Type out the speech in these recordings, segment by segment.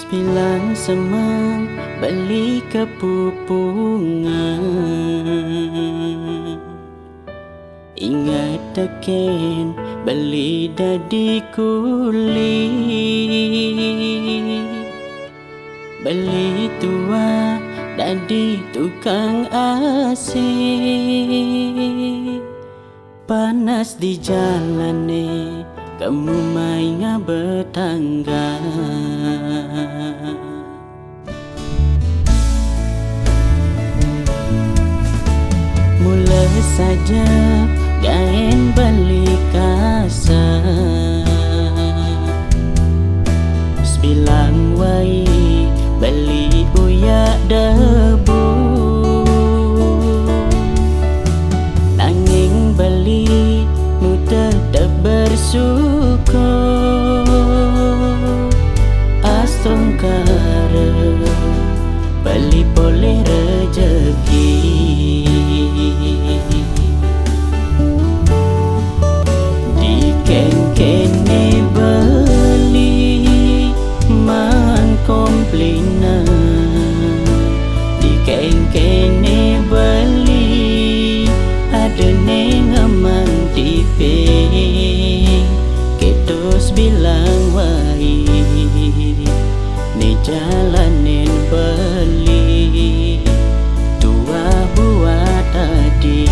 Sembilan semang beli kepupungan, ingat teken beli dadi kuli, beli tua dadi tukang asih. Panas di jalane kamu main bertangga, mula saja gaen beli kasar. Sebilang wai beli uyak debu, nanging beli nu tetap bersyukur. Astongkara beli boleh rezeki, di kene beli man komplina, di kene beli ada nengaman tipe ketos bilang wai ni jalanin beli tua buat tadi.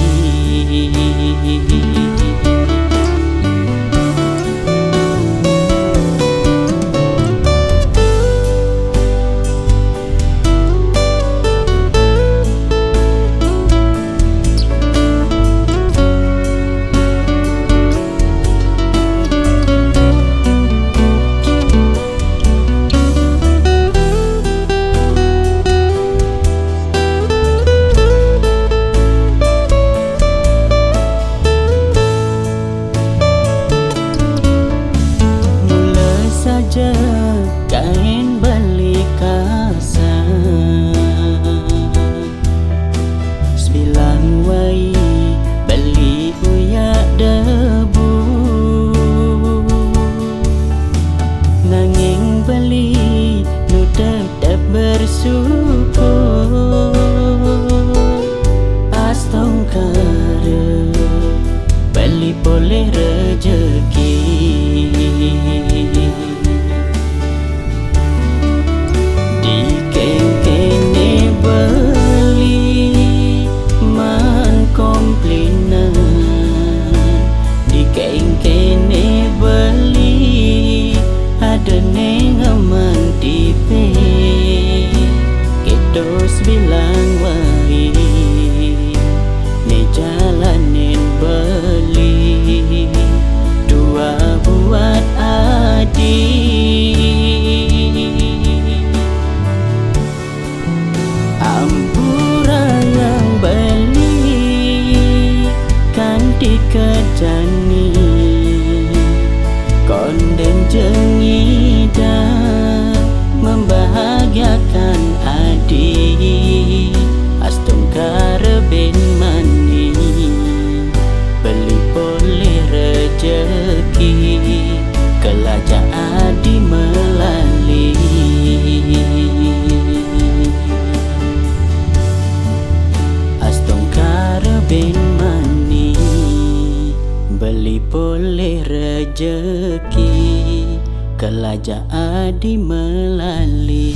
Kain beli kasar, sebilang wai beli uyak debu, nanging beli nu tetap bersyukur. Astongkara beli boleh rezeki, bilang wai ni jalanin beli dua buat adik. Ampura yang beli kan dikejani, konden jengida membahagiakan adik. Astongkara ben mani beli boleh rezeki, kelajak adi melali. Astongkara ben mani beli boleh rezeki, kelajak adi melali.